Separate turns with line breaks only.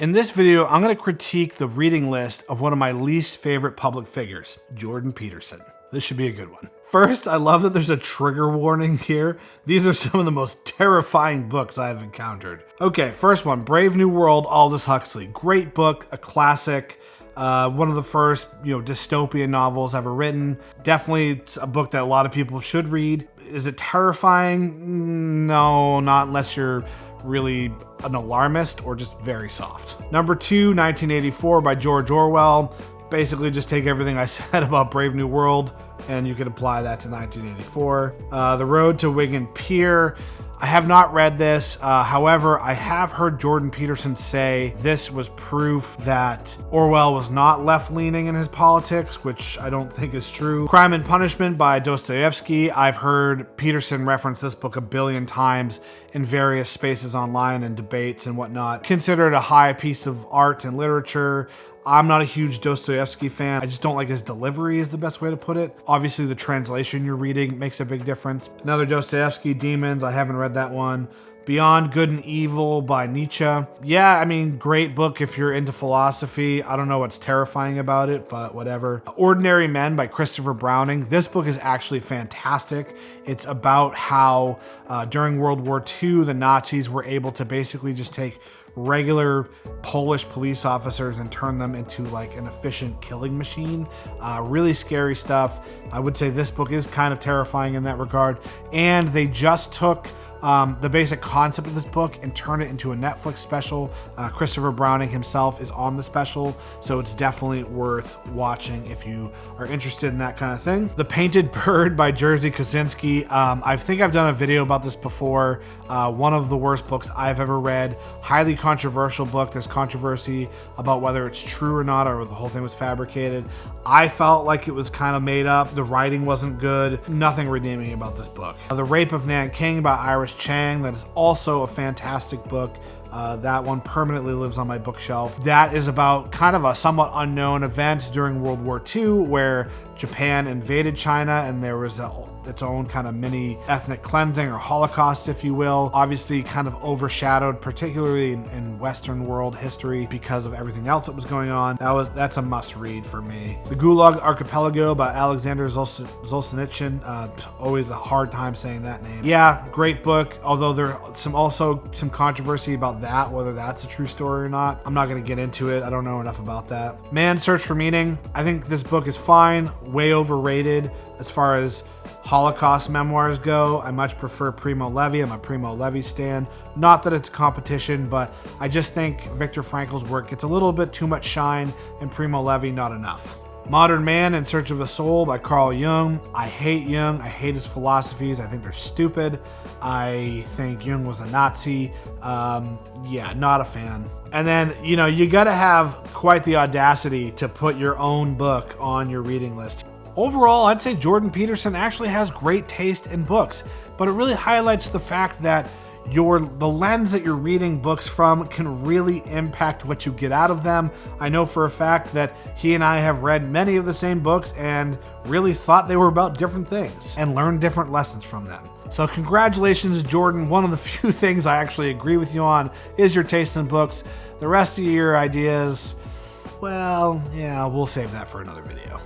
In this video, I'm going to critique the reading list of one of my least favorite public figures, Jordan Peterson. This should be a good one. First, I love that there's a trigger warning here. These are some of the most terrifying books I have encountered. Okay, first one, Brave New World, Aldous Huxley. Great book, a classic. One of the first, dystopian novels ever written. Definitely it's a book that a lot of people should read. Is it terrifying? No, not unless you're really an alarmist or just very soft. Number 2, 1984 by George Orwell. Basically just take everything I said about Brave New World and you can apply that to 1984. The Road to Wigan Pier. I have not read this. However, I have heard Jordan Peterson say this was proof that Orwell was not left-leaning in his politics, which I don't think is true. Crime and Punishment by Dostoevsky. I've heard Peterson reference this book a billion times in various spaces online and debates and whatnot. Considered a high piece of art and literature. I'm not a huge Dostoevsky fan. I just don't like his delivery is the best way to put it. Obviously, the translation you're reading makes a big difference. Another Dostoevsky, Demons. I haven't read that one. Beyond Good and Evil by Nietzsche. Yeah, I mean, great book if you're into philosophy. I don't know what's terrifying about it, but whatever. Ordinary Men by Christopher Browning. This book is actually fantastic. It's about how during World War II, the Nazis were able to basically just take regular Polish police officers and turn them into like an efficient killing machine. Really scary stuff. I would say this book is kind of terrifying in that regard. And they just took the basic concept of this book and turn it into a Netflix special. Christopher Browning himself is on the special, so it's definitely worth watching if you are interested in that kind of thing. The Painted Bird by Jerzy Kosinski. I think I've done a video about this before. One of the worst books I've ever read. Highly controversial book. There's controversy about whether it's true or not, or the whole thing was fabricated. I felt like it was kind of made up. The writing wasn't good. Nothing redeeming about this book. The Rape of Nanking by Iris Chang. That is also a fantastic book. That one permanently lives on my bookshelf. That is about kind of a somewhat unknown event during World War II where Japan invaded China and there was its own kind of mini ethnic cleansing or Holocaust, if you will. Obviously kind of overshadowed, particularly in Western world history because of everything else that was going on. That's a must read for me. The Gulag Archipelago by Alexander Solzhenitsyn. Always a hard time saying that name. Yeah, great book, although there's some controversy about that, whether that's a true story or not. I'm not going to get into it. I don't know enough about that. Man's Search for Meaning. I think this book is fine, way overrated as far as Holocaust memoirs go. I much prefer Primo Levi. I'm a Primo Levi stan. Not that it's a competition, but I just think Viktor Frankl's work gets a little bit too much shine and Primo Levi not enough. Modern Man in Search of a Soul by Carl Jung. I hate Jung. I hate his philosophies. I think they're stupid. I think Jung was a Nazi. Yeah, not a fan. And then, you gotta have quite the audacity to put your own book on your reading list. Overall, I'd say Jordan Peterson actually has great taste in books, but it really highlights the fact that the lens that you're reading books from can really impact what you get out of them. I know for a fact that he and I have read many of the same books and really thought they were about different things and learned different lessons from them. So congratulations, Jordan. One of the few things I actually agree with you on is your taste in books. The rest of your ideas, well, yeah, we'll save that for another video.